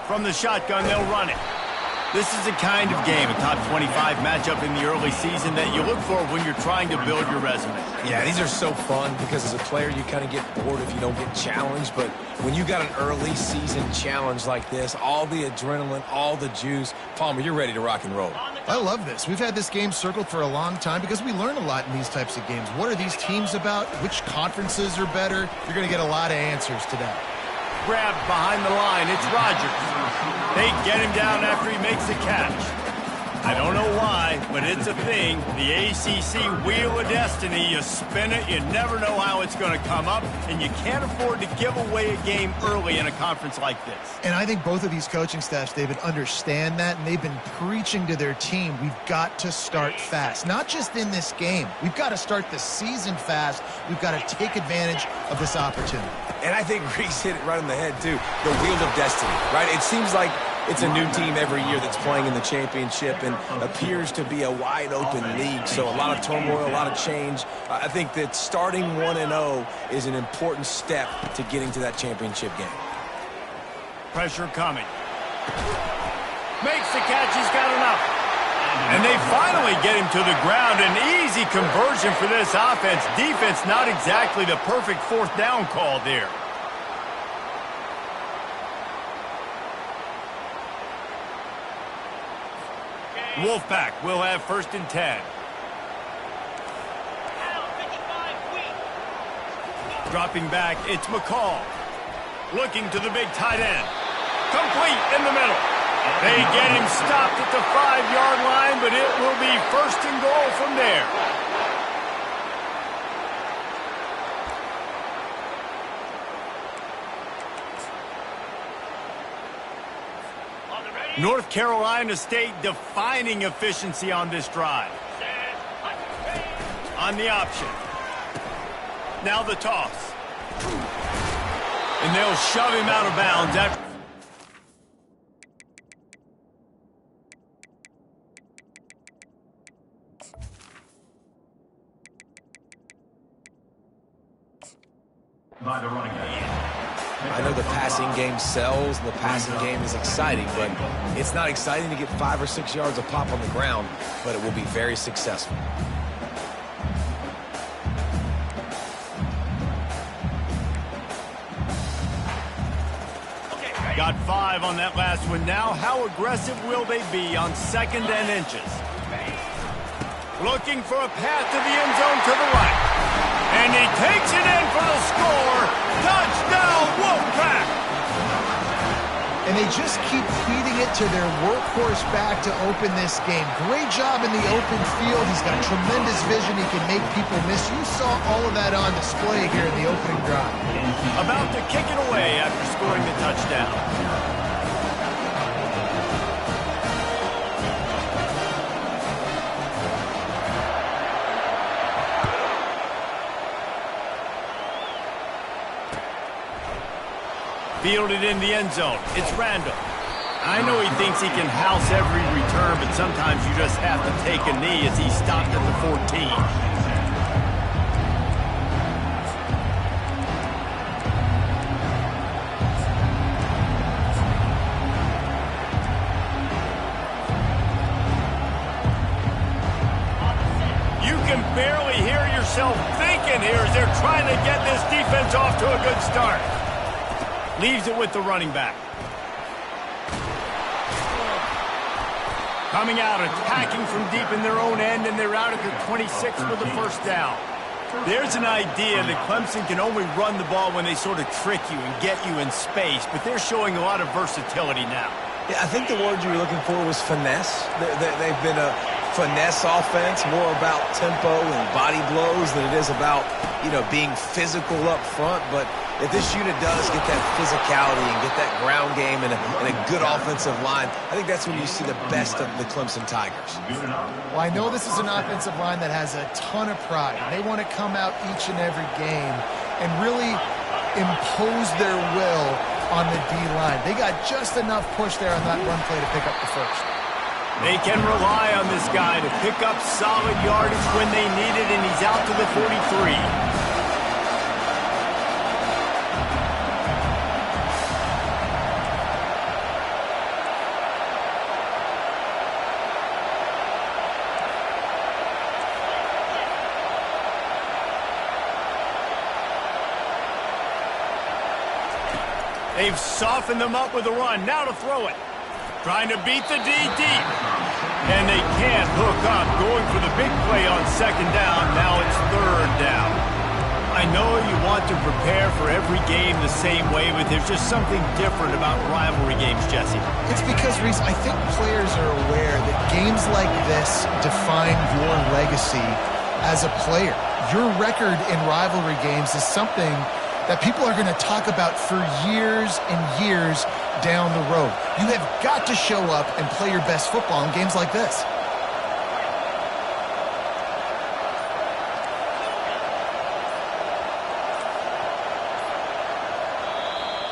From the shotgun, they'll run it. This is the kind of game, a top 25 matchup in the early season, that you look for when you're trying to build your resume. Yeah, these are so fun because as a player, you kind of get bored if you don't get challenged. But when you got an early season challenge like this, all the adrenaline, all the juice, Palmer, you're ready to rock and roll. I love this. We've had this game circled for a long time because we learn a lot in these types of games. What are these teams about? Which conferences are better? You're going to get a lot of answers today. Grabbed behind the line, it's Rodgers. They get him down after he makes the catch. I don't know why, but it's a thing. The ACC Wheel of Destiny, you spin it, you never know how it's going to come up, and you can't afford to give away a game early in a conference like this. And I think both of these coaching staffs, David, understand that, and they've been preaching to their team, we've got to start fast. Not just in this game. We've got to start the season fast. We've got to take advantage of this opportunity. And I think Reese hit it right on the head, too. The Wheel of Destiny, right? It seems like it's a new team every year that's playing in the championship and appears to be a wide-open league. So a lot of turmoil, a lot of change. I think that starting 1-0 is an important step to getting to that championship game. Pressure coming. Makes the catch. He's got enough. And they finally get him to the ground. An easy conversion for this offense. Defense, not exactly the perfect fourth down call there. Wolfpack will have 1st and 10. Dropping back, it's McCall. Looking to the big tight end. Complete in the middle. They get him stopped at the 5-yard line, but it will be 1st and goal from there. North Carolina State defining efficiency on this drive. On the option. Now the toss. And they'll shove him out of bounds after. By the running back. I know the passing game sells, and the passing game is exciting, but it's not exciting to get 5 or 6 yards of pop on the ground, but it will be very successful. Got 5 on that last one. Now, how aggressive will they be on 2nd and inches? Looking for a path to the end zone to the right. And he takes it in for the score. Touchdown, Wolfpack! And they just keep feeding it to their workhorse back to open this game. Great job in the open field. He's got tremendous vision. He can make people miss. You saw all of that on display here in the opening drive. About to kick it away after scoring the touchdown. Fielded in the end zone. It's Randall. I know he thinks he can house every return, but sometimes you just have to take a knee as he stopped at the 14. You can barely hear yourself thinking here as they're trying to get this defense off to a good start. Leaves it with the running back. Coming out, attacking from deep in their own end, and they're out at the 26 for the 1st down. There's an idea that Clemson can only run the ball when they sort of trick you and get you in space, but they're showing a lot of versatility now. Yeah, I think the word you were looking for was finesse. They've been a finesse offense, more about tempo and body blows than it is about, being physical up front. But if this unit does get that physicality and get that ground game and a good offensive line, I think that's when you see the best of the Clemson Tigers. Well, I know this is an offensive line that has a ton of pride. They want to come out each and every game and really impose their will on the D-line. They got just enough push there on that run play to pick up the 1st. They can rely on this guy to pick up solid yardage when they need it, and he's out to the 43. They've softened them up with a run. Now to throw it. Trying to beat the D deep. And they can't hook up. Going for the big play on second down. Now it's third down. I know you want to prepare for every game the same way, but there's just something different about rivalry games, Jesse. It's because, Reese, I think players are aware that games like this define your legacy as a player. Your record in rivalry games is something that people are going to talk about for years and years down the road. You have got to show up and play your best football in games like this.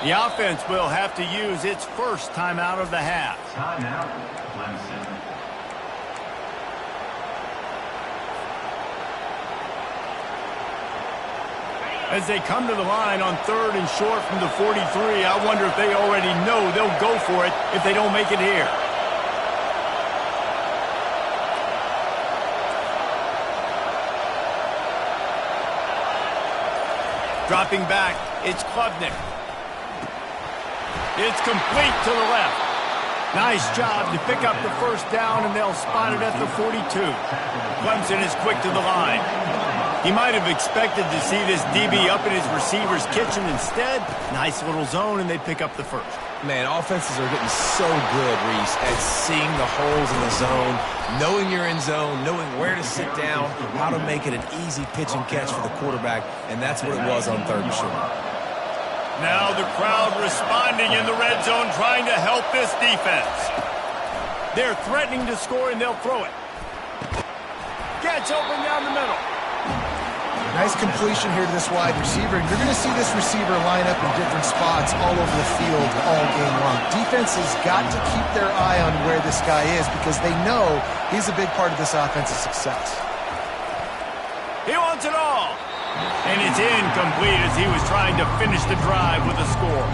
The offense will have to use its first timeout of the half. Timeout, Clemson. As they come to the line on third and short from the 43, I wonder if they already know they'll go for it if they don't make it here. Dropping back, it's Klubnik. It's complete to the left. Nice job to pick up the first down, and they'll spot it at the 42. Clemson is quick to the line. He might have expected to see this DB up in his receiver's kitchen. Instead, nice little zone, and they pick up the first. Man, offenses are getting so good, Reese, at seeing the holes in the zone, knowing you're in zone, knowing where to sit down, how to make it an easy pitch and catch for the quarterback, and that's what it was on third and short. Now the crowd responding in the red zone, trying to help this defense. They're threatening to score, and they'll throw it. Gets open down the middle. Nice completion here to this wide receiver. You're going to see this receiver line up in different spots all over the field all game long. Defense has got to keep their eye on where this guy is because they know he's a big part of this offensive success. He wants it all. And it's incomplete as he was trying to finish the drive with a score.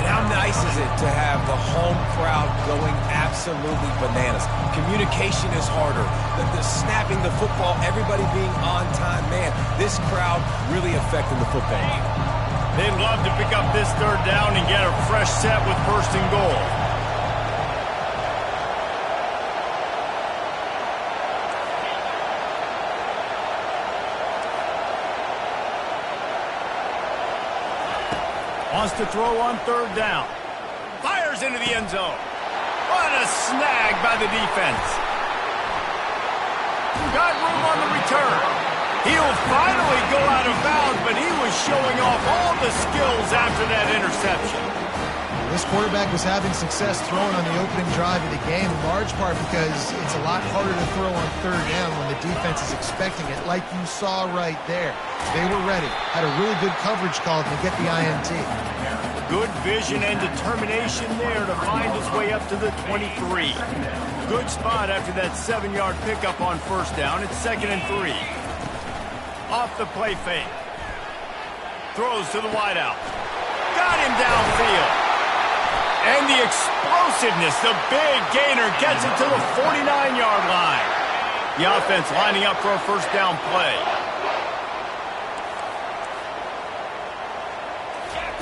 And how nice is it to have the home crowd going absolutely bananas? Communication is harder. The snapping the football, everybody being on time. Man, this crowd really affecting the football game. They'd love to pick up this third down and get a fresh set with first and goal. Wants to throw on third down. Fires into the end zone. What a snag by the defense. Got room on the return. He'll finally go out of bounds, but he was showing off all the skills after that interception. This quarterback was having success throwing on the opening drive of the game, in large part because it's a lot harder to throw on third down when the defense is expecting it, like you saw right there. They were ready. Had a really good coverage call to get the INT. Good vision and determination there to find his way up to the 23. Good spot after that 7-yard pickup on first down. It's 2nd and 3. Off the play fake. Throws to the wideout. Got him downfield. And the explosiveness, the big gainer gets it to the 49-yard line. The offense lining up for a first down play.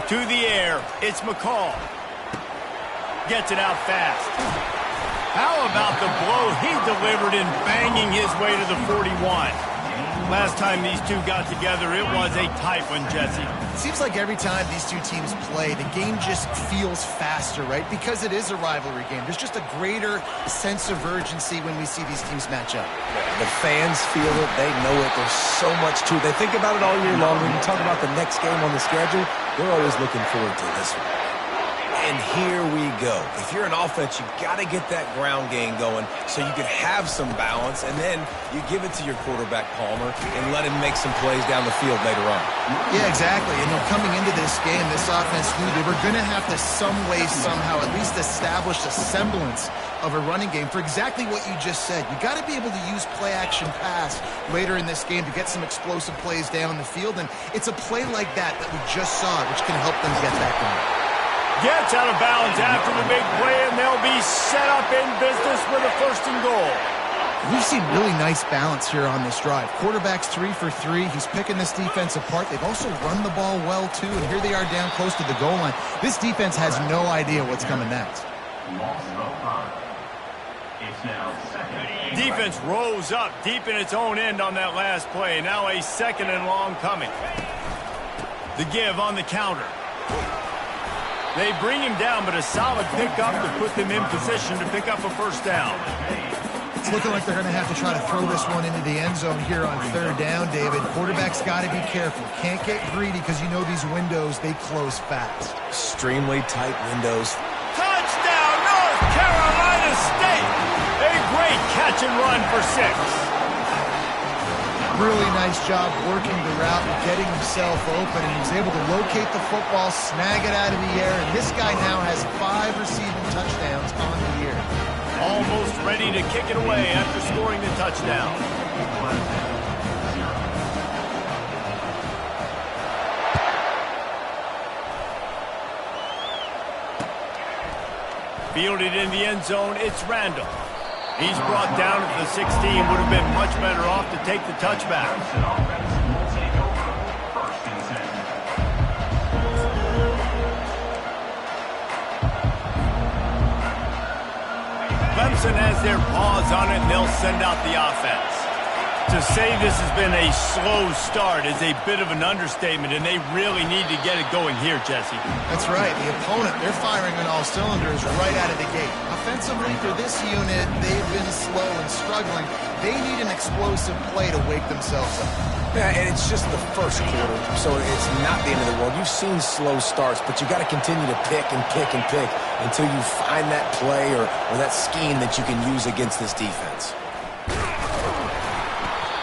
To the air, it's McCall. Gets it out fast. How about the blow he delivered in banging his way to the 41? Last time these two got together, it was a tight one, Jesse. It seems like every time these two teams play, the game just feels faster, right? Because it is a rivalry game. There's just a greater sense of urgency when we see these teams match up. The fans feel it. They know it. There's so much to it. They think about it all year long. When you talk about the next game on the schedule, they're always looking forward to this one. And here we go. If you're an offense, you got to get that ground game going so you can have some balance, and then you give it to your quarterback, Palmer, and let him make some plays down the field later on. Yeah, exactly. And coming into this game, this offense knew they were going to have to some way, somehow, at least establish a semblance of a running game for exactly what you just said. You got to be able to use play-action pass later in this game to get some explosive plays down the field, and it's a play like that we just saw, which can help them get that going. Gets out of bounds after the big play, and they'll be set up in business with a first and goal. We've seen really nice balance here on this drive. Quarterback's 3 for 3. He's picking this defense apart. They've also run the ball well, too, and here they are down close to the goal line. This defense has no idea what's coming next. It's now second. Defense rose up deep in its own end on that last play. Now a 2nd and long coming. The give on the counter. They bring him down, but a solid pickup to put them in position to pick up a first down. It's looking like they're going to have to try to throw this one into the end zone here on 3rd down, David. Quarterback's got to be careful. Can't get greedy because you know these windows, they close fast. Extremely tight windows. Touchdown, North Carolina State! A great catch and run for 6. Really nice job working the route and getting himself open, and he was able to locate the football, snag it out of the air, and this guy now has 5 receiving touchdowns on the year. Almost ready to kick it away after scoring the touchdown. Fielded in the end zone, it's Randall. He's brought down at the 16, would have been much better off to take the touchback. Clemson has their paws on it, and they'll send out the offense. To say this has been a slow start is a bit of an understatement, and they really need to get it going here, Jesse. That's right. The opponent, they're firing on all cylinders right out of the gate. Offensively, for this unit, they've been slow and struggling. They need an explosive play to wake themselves up. Yeah, and it's just the first quarter, so it's not the end of the world. You've seen slow starts, but you got to continue to pick and pick and pick until you find that play or that scheme that you can use against this defense.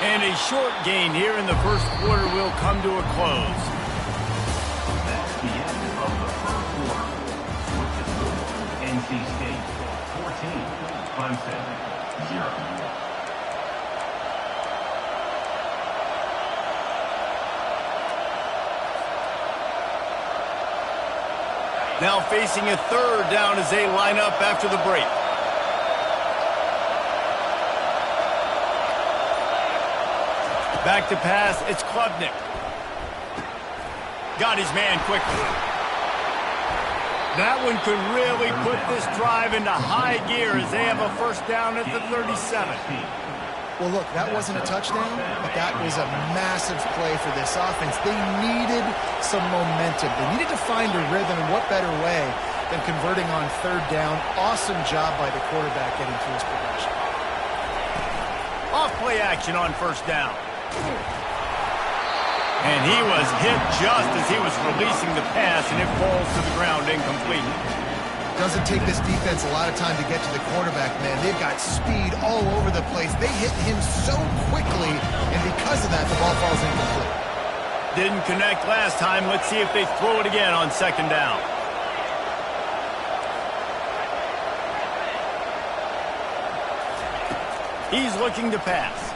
And a short gain here in the first quarter will come to a close. That's the end of the first quarter. NC State 14, Clemson 0. Now facing a 3rd down as they line up after the break. Back to pass, it's Klubnik. Got his man quickly. That one could really put this drive into high gear as they have a first down at the 37. Well, look, that wasn't a touchdown, but that was a massive play for this offense. They needed some momentum. They needed to find a rhythm, and what better way than converting on 3rd down. Awesome job by the quarterback getting to his progression. Off play action on first down. And he was hit just as he was releasing the pass, and it falls to the ground incomplete. Doesn't take this defense a lot of time to get to the quarterback, man. They've got speed all over the place. They hit him so quickly, and because of that, the ball falls incomplete. Didn't connect last time. Let's see if they throw it again on 2nd down. He's looking to pass.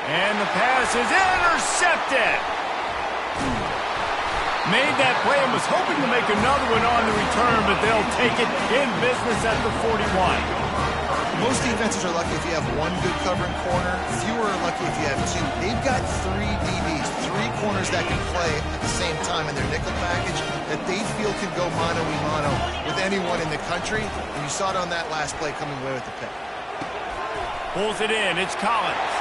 And the pass is intercepted. Made that play and was hoping to make another one on the return, but they'll take it in business at the 41. Most defenses are lucky if you have one good covering corner. Fewer are lucky if you have 2. They've got 3 DBs, 3 corners that can play at the same time in their nickel package that they feel can go mano-a-mano with anyone in the country. And you saw it on that last play coming away with the pick. Pulls it in. It's Collins.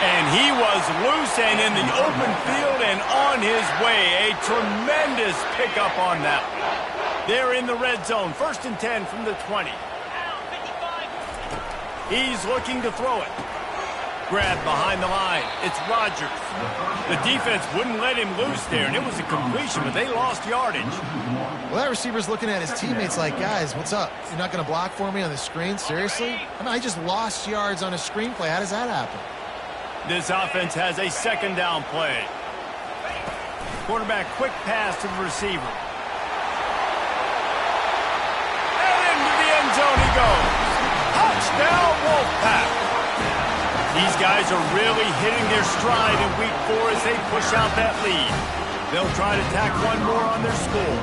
And he was loose and in the open field and on his way. A tremendous pickup on that one. They're in the red zone. 1st and 10 from the 20. He's looking to throw it. Grabbed behind the line. It's Rodgers. The defense wouldn't let him loose there, and it was a completion, but they lost yardage. Well, that receiver's looking at his teammates like, guys, what's up? You're not going to block for me on the screen? Seriously? I mean, I just lost yards on a screenplay. How does that happen? This offense has a 2nd down play. Quarterback quick pass to the receiver. And into the end zone he goes. Touchdown, Wolfpack. These guys are really hitting their stride in week 4 as they push out that lead. They'll try to tack one more on their score.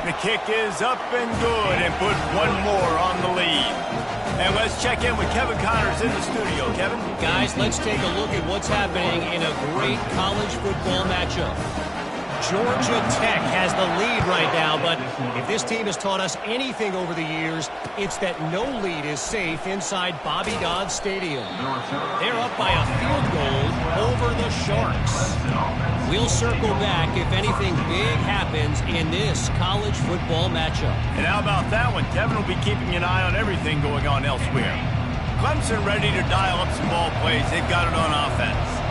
The kick is up and good and put one more on the lead. And let's check in with Kevin Connors in the studio. Kevin? Guys, let's take a look at what's happening in a great college football matchup. Georgia Tech has the lead right now, but if this team has taught us anything over the years, it's that no lead is safe inside Bobby Dodd Stadium. They're up by a field goal over the Sharks. We'll circle back if anything big happens in this college football matchup. And how about that one? Kevin will be keeping an eye on everything going on elsewhere. Clemson ready to dial up some ball plays. They've got it on offense.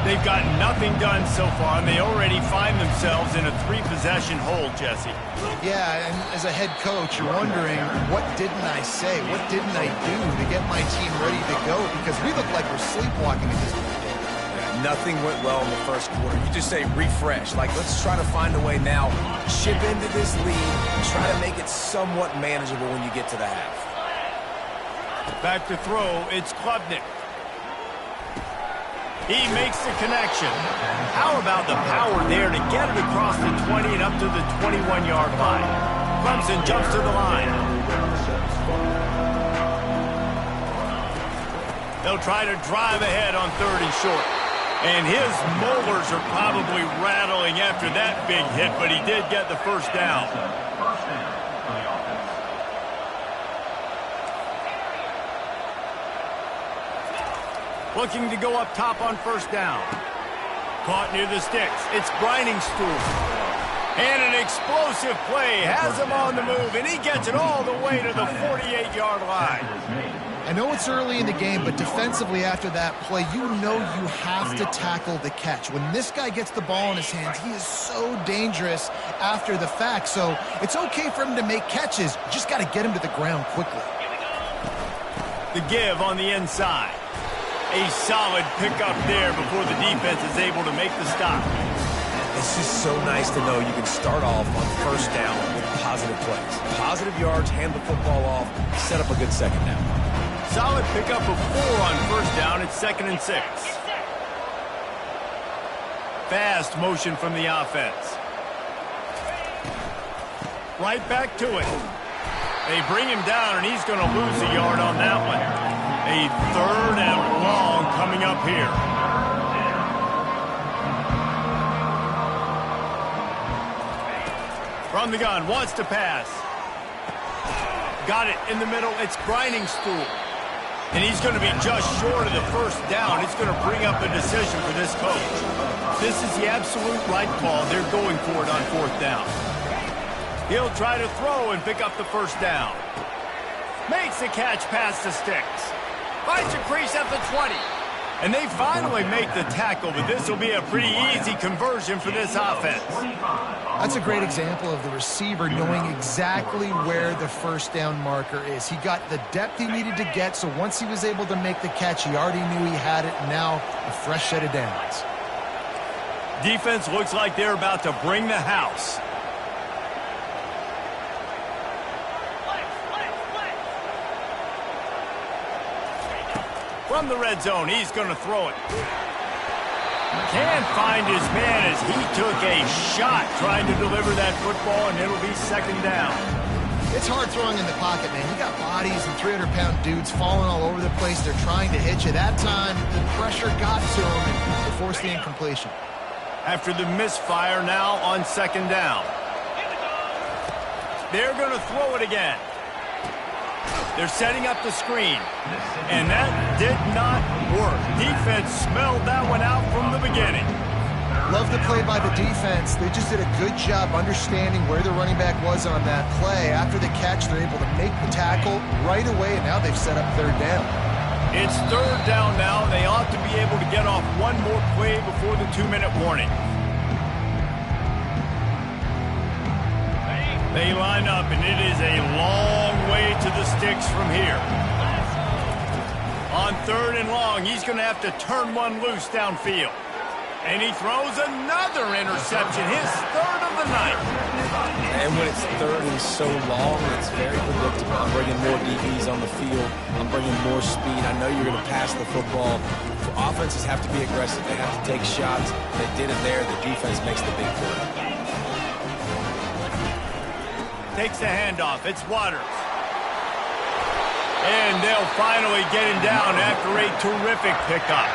They've got nothing done so far, and they already find themselves in a 3-possession hole, Jesse. Yeah, and as a head coach, you're wondering, what didn't I say? What didn't I do to get my team ready to go? Because we look like we're sleepwalking at this point. Yeah, nothing went well in the first quarter. You just say refresh. Like, let's try to find a way now, chip into this lead, try to make it somewhat manageable when you get to the half. Back to throw, it's Klubnik. He makes the connection. How about the power there to get it across the 20 and up to the 21-yard line? Clemson jumps to the line. They'll try to drive ahead on 3rd and short. And his molars are probably rattling after that big hit, but he did get the first down. Looking to go up top on 1st down. Caught near the sticks. It's Briningstool. And an explosive play. Has him on the move, and he gets it all the way to the 48-yard line. I know it's early in the game, but defensively after that play, you know you have to tackle the catch. When this guy gets the ball in his hands, he is so dangerous after the fact. So it's okay for him to make catches. You just got to get him to the ground quickly. The give on the inside. A solid pickup there before the defense is able to make the stop. It's just so nice to know you can start off on 1st down with positive plays. Positive yards, hand the football off, set up a good 2nd down. Solid pickup of 4 on 1st down. It's 2nd and 6. Fast motion from the offense. Right back to it. They bring him down, and he's going to lose a yard on that one. A 3rd and long coming up here. From the gun, wants to pass. Got it in the middle. It's Briningstool. And he's going to be just short of the 1st down. It's going to bring up a decision for this coach. This is the absolute right call. They're going for it on 4th down. He'll try to throw and pick up the 1st down. Makes the catch past the sticks. Finds a crease at the 20. And they finally make the tackle, but this will be a pretty easy conversion for this offense. That's a great example of the receiver knowing exactly where the 1st down marker is. He got the depth he needed to get, so once he was able to make the catch, he already knew he had it, and now a fresh set of downs. Defense looks like they're about to bring the house. From the red zone, he's going to throw it. Can't find his man as he took a shot trying to deliver that football, and it'll be 2nd down. It's hard throwing in the pocket, man. You got bodies and 300-pound dudes falling all over the place. They're trying to hit you. That time, the pressure got to him, and they forced the incompletion. After the misfire, now on 2nd down. They're going to throw it again. They're setting up the screen, and that did not work. Defense smelled that one out from the beginning. Love the play by the defense. They just did a good job understanding where the running back was on that play. After the catch, they're able to make the tackle right away, and now they've set up 3rd down. It's 3rd down now. They ought to be able to get off one more play before the 2-minute warning. They line up, and it is a long way to the sticks from here. On 3rd and long, he's going to have to turn one loose downfield. And he throws another interception, his 3rd of the night. And when it's 3rd and so long, it's very predictable. I'm bringing more DBs on the field. I'm bringing more speed. I know you're going to pass the football. So offenses have to be aggressive. They have to take shots. They did it there. The defense makes the big play. takes the handoff. It's Waters. And they'll finally get him down after a terrific pickup.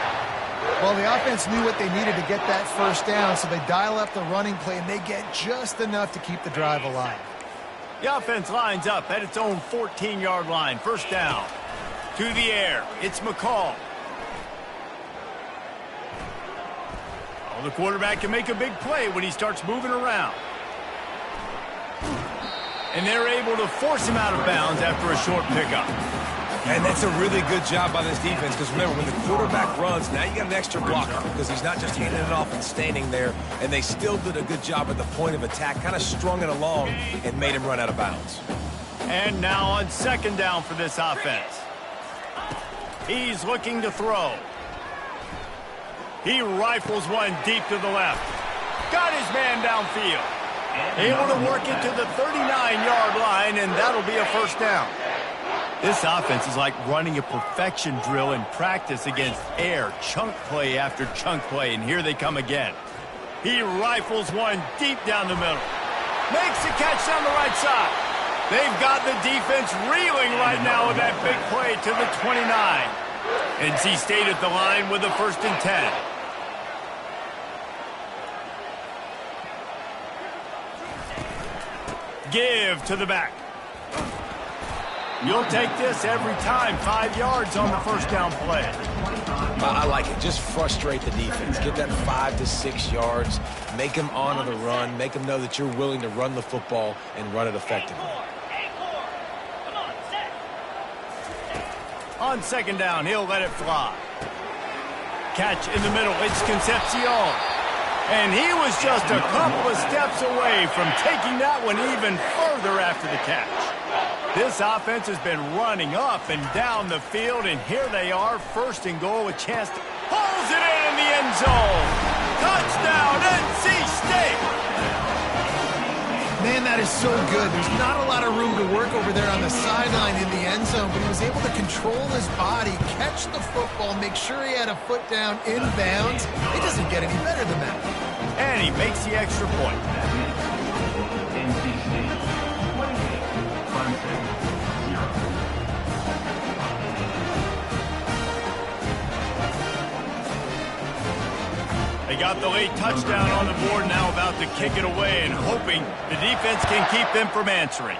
Well, the offense knew what they needed to get that first down, so they dial up the running play, and they get just enough to keep the drive alive. The offense lines up at its own 14-yard line. First down. To the air. It's McCall. The quarterback can make a big play when he starts moving around. And they're able to force him out of bounds after a short pickup. And that's a really good job by this defense, because remember, when the quarterback runs, now you got an extra blocker, because he's not just handing it off and standing there, and they still did a good job at the point of attack, kind of strung it along and made him run out of bounds. And now on second down for this offense. He's looking to throw. He rifles one deep to the left. Got his man downfield. Able to work it to the 39-yard line, and that'll be a first down. This offense is like running a perfection drill in practice against air, chunk play after chunk play, and here they come again. He rifles one deep down the middle. Makes a catch down the right side. They've got the defense reeling right now with that big play to the 29. NC State at the line with a 1st and 10. Give to the back. You'll take this every time. 5 yards on the first down play. I like it. Just frustrate the defense. Get that 5 to 6 yards. Make them honor the run. Make them know that you're willing to run the football and run it effectively. On second down, he'll let it fly. Catch in the middle. It's Concepcion. And he was just a couple of steps away from taking that one even further after the catch. This offense has been running up and down the field, and here they are, 1st and goal, a chance to pulls it in the end zone. Touchdown, NC State! Man, that is so good. There's not a lot of room to work over there on the sideline in the end zone, but he was able to control his body, catch the football, make sure he had a foot down in bounds. It doesn't get any better than that. And he makes the extra point. NC State 28, Clemson 0. They got the late touchdown on the board, now about to kick it away and hoping the defense can keep them from answering.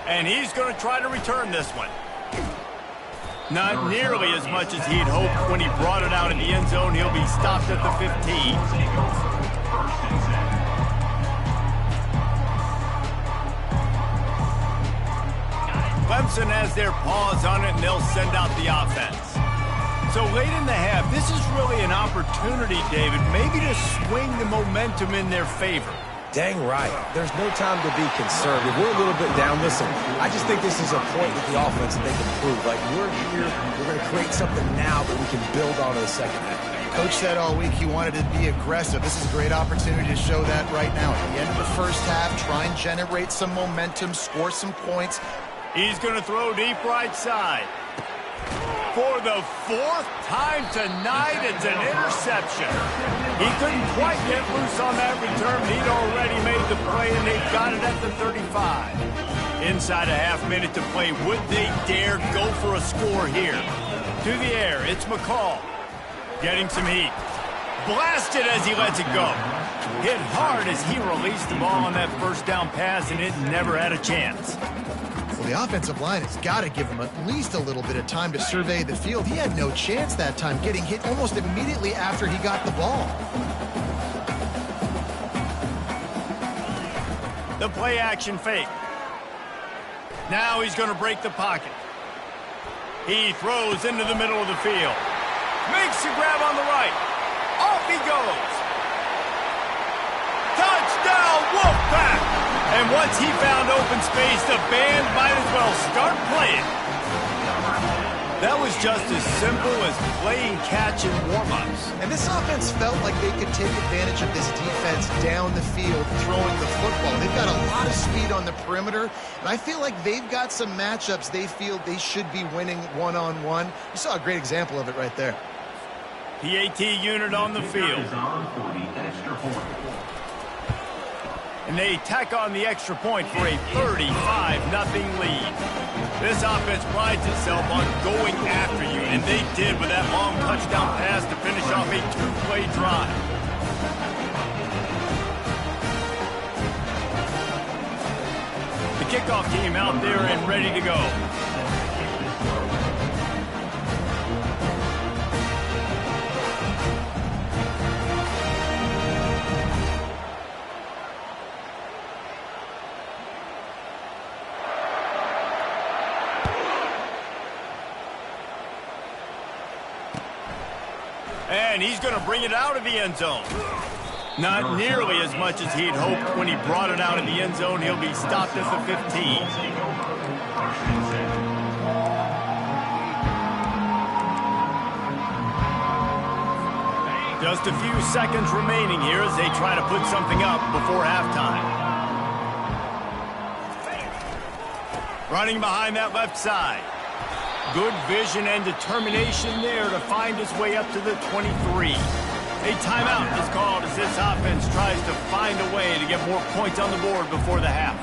And he's going to try to return this one. Not nearly as much as he'd hoped when he brought it out in the end zone. He'll be stopped at the 15. Clemson has their paws on it, and they'll send out the offense. So late in the half, this is really an opportunity, David, maybe to swing the momentum in their favor. Dang right. There's no time to be conservative. We're a little bit down. Listen, I just think this is a point with the offense that they can prove. Like, we're here, we're going to create something now that we can build on in the second half. Coach said all week he wanted to be aggressive. This is a great opportunity to show that right now. At the end of the first half, try and generate some momentum, score some points. He's going to throw deep right side. For the 4th time tonight, it's an interception. He couldn't quite get loose on that return. He'd already made the play, and they got it at the 35. Inside a half minute to play. Would they dare go for a score here? To the air, it's McCall. Getting some heat. Blasted as he lets it go. Hit hard as he released the ball on that first down pass, and it never had a chance. Well, the offensive line has got to give him at least a little bit of time to survey the field. He had no chance that time, getting hit almost immediately after he got the ball. The play action fake. Now he's going to break the pocket. He throws into the middle of the field. Makes the grab on the right. Off he goes. Touchdown, Wolfpack! And once he found open space, the band might as well start playing. That was just as simple as playing catch and warm-ups. And this offense felt like they could take advantage of this defense down the field, throwing the football. They've got a lot of speed on the perimeter, and I feel like they've got some matchups they feel they should be winning one-on-one. You saw a great example of it right there. PAT unit on the field. and they tack on the extra point for a 35-0 lead. This offense prides itself on going after you, and they did with that long touchdown pass to finish off a two-play drive. The kickoff team out there and ready to go. And he's going to bring it out of the end zone. Not nearly as much as he'd hoped when he brought it out of the end zone. He'll be stopped at the 15. Just a few seconds remaining here as they try to put something up before halftime. Running behind that left side. Good vision and determination there to find his way up to the 23. A timeout is called as this offense tries to find a way to get more points on the board before the half.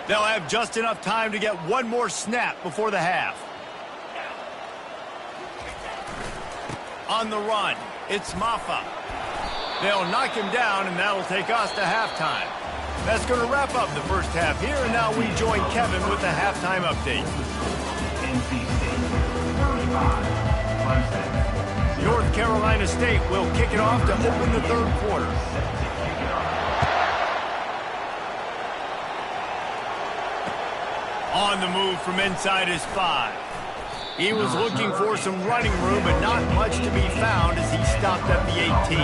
They'll have just enough time to get one more snap before the half. On the run, it's Maffa. They'll knock him down, and that'll take us to halftime. That's going to wrap up the first half here, and now we join Kevin with the halftime update. North Carolina State will kick it off to open the third quarter. On the move from inside his 5. He was looking for some running room, but not much to be found as he stopped at the 18.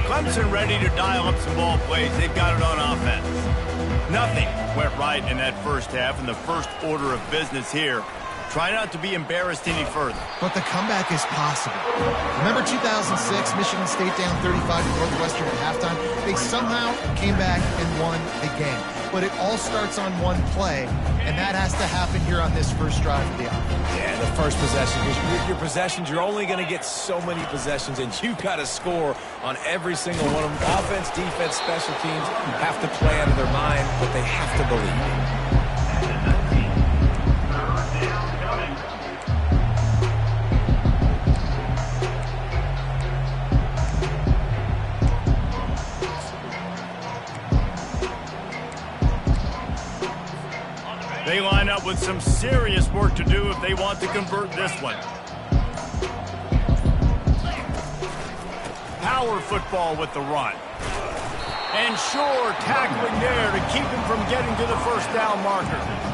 Clemson ready to dial up some ball plays. They've got it on offense. Nothing went right in that first half, and the first order of business here. Try not to be embarrassed any further. But the comeback is possible. Remember 2006, Michigan State down 35 to Northwestern at halftime? They somehow came back and won the game. But it all starts on one play, and that has to happen here on this first drive of the offense. Yeah, the first possession. Your possessions, you're only going to get so many possessions, and you got to score on every single one of them. Offense, defense, special teams have to play out of their mind, but they have to believe. They line up with some serious work to do if they want to convert this one. Power football with the run. And sure, tackling there to keep him from getting to the first down marker.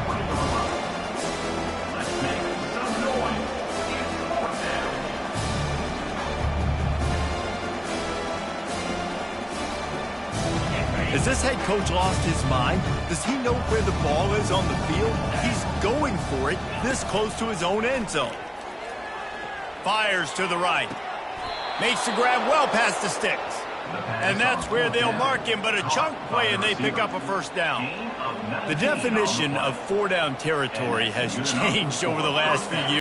Has this head coach lost his mind? Does he know where the ball is on the field? He's going for it this close to his own end zone. Fires to the right. Makes the grab well past the sticks. And that's where they'll mark him, but a chunk play and they pick up a first down. The definition of four-down territory has changed over the last few years.